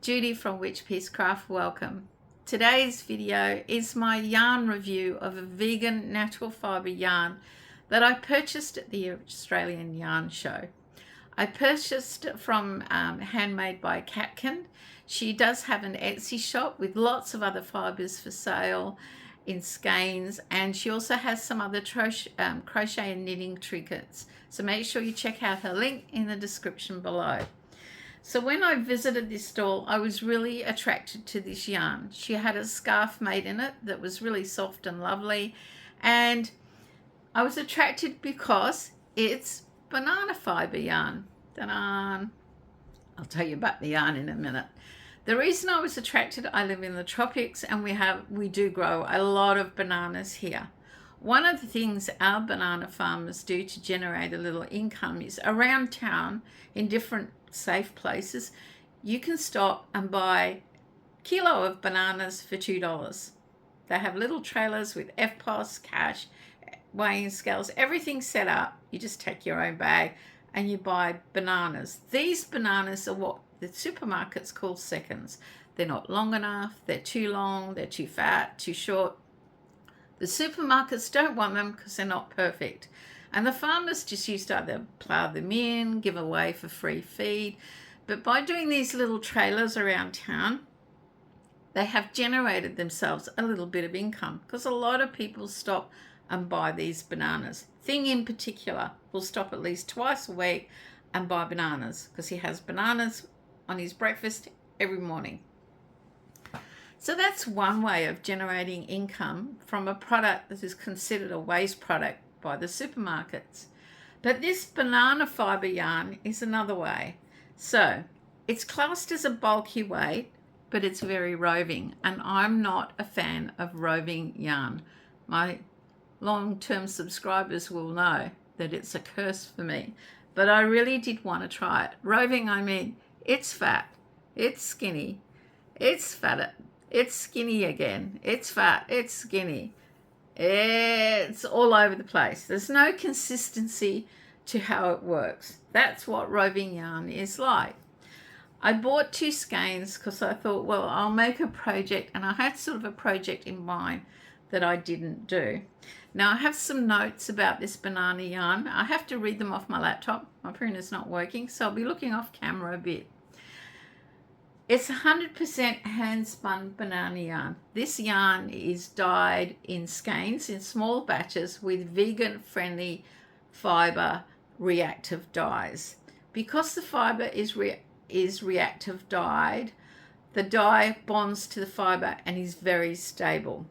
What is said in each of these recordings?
Judy from Witchpeace Craft, welcome. Today's video is my yarn review of a vegan natural fibre yarn that I purchased at the Australian Yarn Show. I purchased it from HandmadeByCatkin. She does have an Etsy shop with lots of other fibres for sale in skeins, and she also has some other crochet and knitting trinkets. So make sure you check out her link in the description below. So when I visited this stall, I was really attracted to this yarn. She had a scarf made in it that was really soft and lovely, and I was attracted because it's banana fibre yarn. Ta-da! I'll tell you about the yarn in a minute. The reason I was attracted, I live in the tropics and we do grow a lot of bananas here. One of the things our banana farmers do to generate a little income is around town in different safe places, you can stop and buy a kilo of bananas for $2. They have little trailers with FPOS, cash, weighing scales, everything set up. You just take your own bag and you buy bananas. These bananas are what the supermarkets call seconds. They're not long enough, they're too long, they're too fat, too short. The supermarkets don't want them because they're not perfect. And the farmers just used to either plough them in, give away for free feed. But by doing these little trailers around town, they have generated themselves a little bit of income because a lot of people stop and buy these bananas. Thing in particular will stop at least twice a week and buy bananas because he has bananas on his breakfast every morning. So that's one way of generating income from a product that is considered a waste product by the supermarkets. But this banana fibre yarn is another way. So it's classed as a bulky weight, but it's very roving, and I'm not a fan of roving yarn. My long-term subscribers will know that it's a curse for me, but I really did want to try it. Roving, I mean, it's fat, it's skinny, it's fat, it's skinny again, it's fat, it's skinny. It's all over the place. There's no consistency to how it works. That's what roving yarn is like. I bought 2 skeins because I thought, well, I'll make a project, and I had sort of a project in mind that I didn't do. Now I have some notes about this banana yarn. I have to read them off my laptop. My printer's not working, so I'll be looking off camera a bit. It's 100% hand-spun banana yarn. This yarn is dyed in skeins in small batches with vegan-friendly fibre reactive dyes. Because the fibre is reactive dyed, the dye bonds to the fibre and is very stable.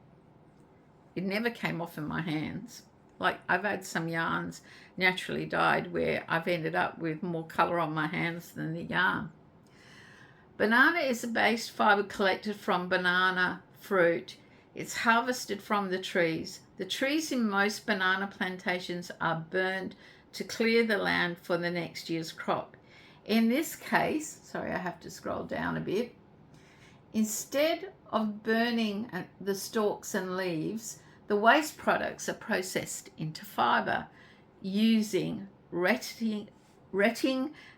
It never came off in my hands. Like, I've had some yarns naturally dyed where I've ended up with more colour on my hands than the yarn. Banana is a based fibre collected from banana fruit. It's harvested from the trees. The trees in most banana plantations are burned to clear the land for the next year's crop. In this case, sorry, I have to scroll down a bit. Instead of burning the stalks and leaves, the waste products are processed into fibre using retting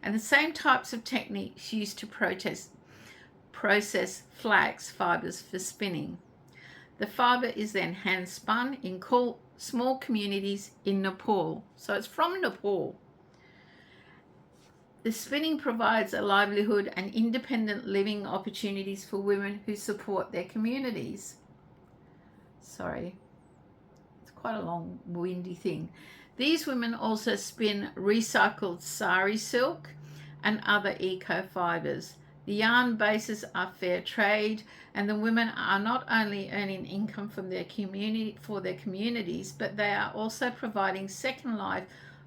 and the same types of techniques used to process flax fibres for spinning. The fibre is then hand spun in small communities in Nepal. So it's from Nepal. The spinning provides a livelihood and independent living opportunities for women who support their communities. Sorry, it's quite a long, windy thing. These women also spin recycled sari silk and other eco fibres. The yarn bases are fair trade, and the women are not only earning income from their communities, but they are also providing second life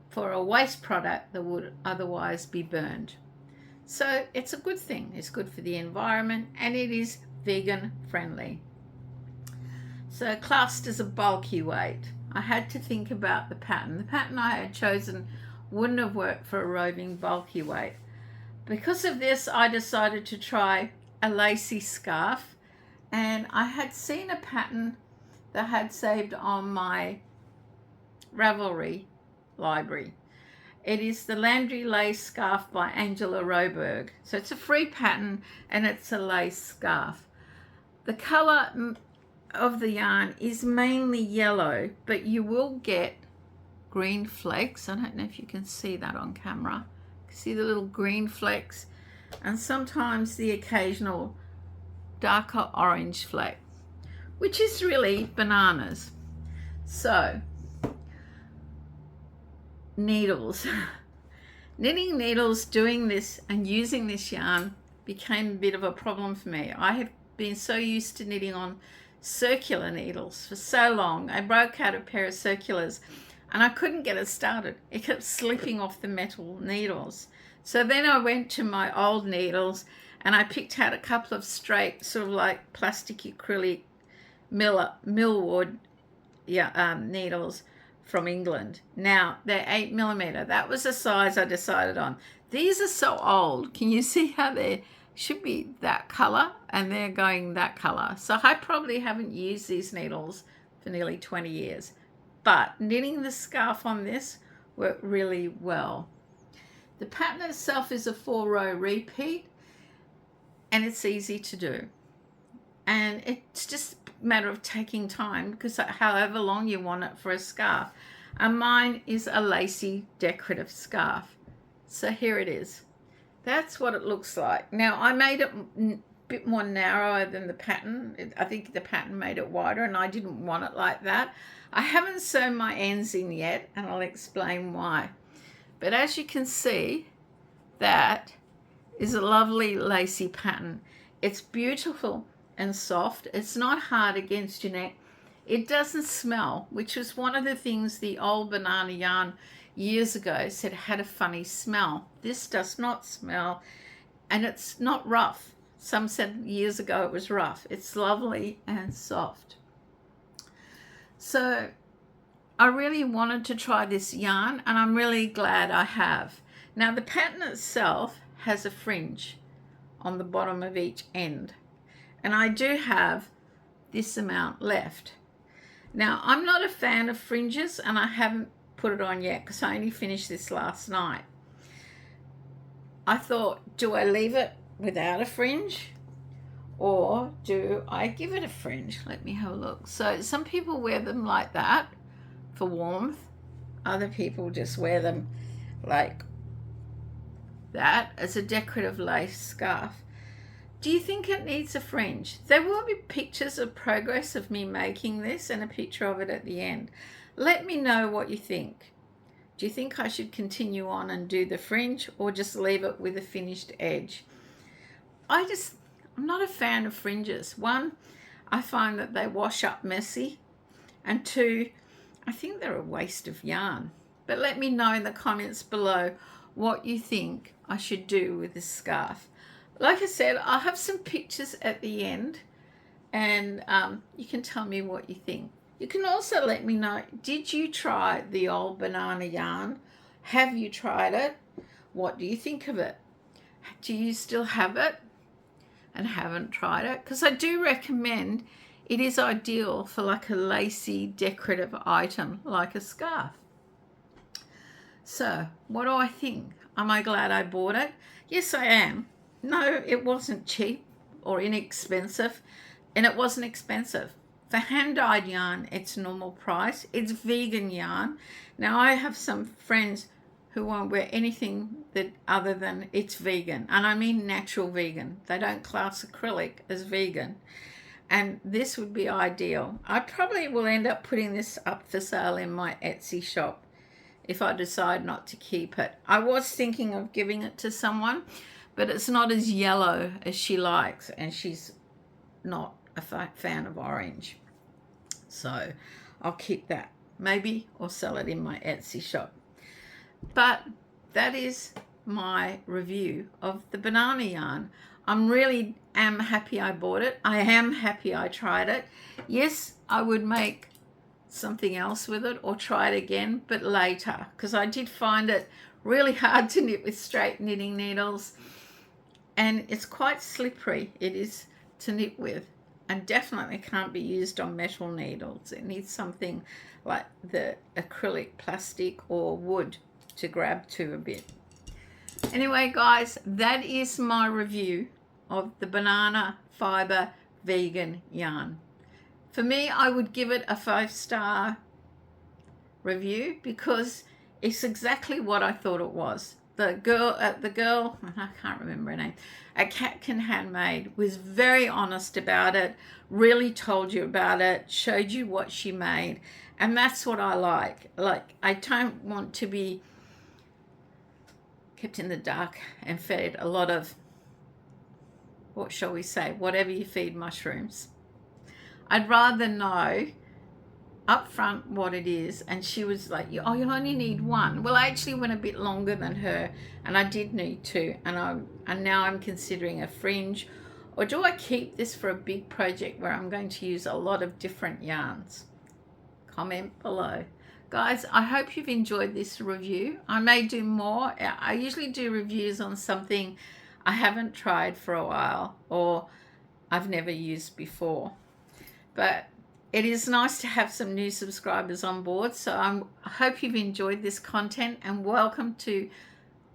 for a waste product that would otherwise be burned. So it's a good thing. It's good for the environment, and it is vegan friendly. So classed as a bulky weight. I had to think about the pattern. The pattern I had chosen wouldn't have worked for a roving bulky weight. Because of this, I decided to try a lacy scarf, and I had seen a pattern that I had saved on my Ravelry library. It is the Landry Lace Scarf by Angela Roberg. So it's a free pattern and it's a lace scarf. The color of the yarn is mainly yellow, but you will get green flakes. I don't know if you can see that on camera. See the little green flecks, and sometimes the occasional darker orange flake, which is really bananas. So needles. Knitting needles, doing this and using this yarn became a bit of a problem for me. I have been so used to knitting on circular needles for so long. I broke out a pair of circulars and I couldn't get it started. It kept slipping off the metal needles. So then I went to my old needles and I picked out a couple of straight, sort of like plastic acrylic millwood needles from England. Now they're 8mm. That was the size I decided on. These are so old. Can you see how they should be that color and they're going that color? So I probably haven't used these needles for nearly 20 years. But knitting the scarf on this worked really well. The pattern itself is a 4-row repeat and it's easy to do. And it's just a matter of taking time, because however long you want it for a scarf. And mine is a lacy decorative scarf. So here it is. That's what it looks like. Now I made it a bit more narrower than the pattern. I think the pattern made it wider and I didn't want it like that. I haven't sewn my ends in yet and I'll explain why. But as you can see, that is a lovely lacy pattern. It's beautiful and soft. It's not hard against your neck. It doesn't smell, which was one of the things the old banana yarn years ago said had a funny smell. This does not smell, and it's not rough. Some said years ago it was rough. It's lovely and soft. So I really wanted to try this yarn and I'm really glad I have. Now the pattern itself has a fringe on the bottom of each end, and I do have this amount left. Now I'm not a fan of fringes and I haven't put it on yet because I only finished this last night. I thought, do I leave it without a fringe or do I give it a fringe? Let me have a look. So some people wear them like that for warmth. Other people just wear them like that as a decorative lace scarf. Do you think it needs a fringe? There will be pictures of progress of me making this and a picture of it at the end. Let me know what you think. Do you think I should continue on and do the fringe or just leave it with a finished edge? I'm not a fan of fringes. One, I find that they wash up messy, and two, I think they're a waste of yarn. But let me know in the comments below what you think I should do with this scarf. Like I said, I'll have some pictures at the end and you can tell me what you think. You can also let me know, did you try the old banana yarn? Have you tried it? What do you think of it? Do you still have it and haven't tried it? Because I do recommend it is ideal for like a lacy decorative item like a scarf. So what do I think? Am I glad I bought it? Yes, I am. No, it wasn't cheap or inexpensive, and it wasn't expensive. For hand-dyed yarn, it's normal price. It's vegan yarn. Now, I have some friends who won't wear anything that other than it's vegan, and I mean natural vegan. They don't class acrylic as vegan, and this would be ideal. I probably will end up putting this up for sale in my Etsy shop if I decide not to keep it. I was thinking of giving it to someone, but it's not as yellow as she likes, and she's not a fan of orange. So I'll keep that, maybe, or sell it in my Etsy shop. But that is my review of the banana yarn. I'm really am happy I bought it. I am happy I tried it. Yes, I would make something else with it or try it again, but later, because I did find it really hard to knit with straight knitting needles, and it's quite slippery. It is to knit with, and definitely can't be used on metal needles. It needs something like the acrylic, plastic or wood. to grab to a bit. Anyway, guys, that is my review of the Banana Fibre vegan yarn. For me, I would give it a 5-star review because it's exactly what I thought it was. The girl, I can't remember her name, at Catkin Handmade was very honest about it, really told you about it, showed you what she made, and that's what I like. Like, I don't want to be kept in the dark and fed a lot of, what shall we say, whatever you feed mushrooms. I'd rather know up front what it is. And she was like, oh, you'll only need one. Well, I actually went a bit longer than her, and I did need 2, and now I'm considering a fringe, or do I keep this for a big project where I'm going to use a lot of different yarns? Comment below. Guys, I hope you've enjoyed this review. I may do more. I usually do reviews on something I haven't tried for a while or I've never used before. But it is nice to have some new subscribers on board. So I hope you've enjoyed this content, and welcome to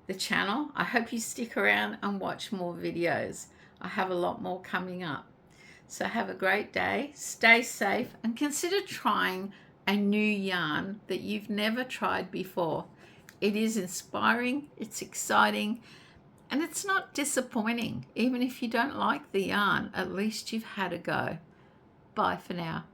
the channel. I hope you stick around and watch more videos. I have a lot more coming up. So have a great day, stay safe, and consider trying a new yarn that you've never tried before. It is inspiring, it's exciting, and it's not disappointing. Even if you don't like the yarn, at least you've had a go. Bye for now.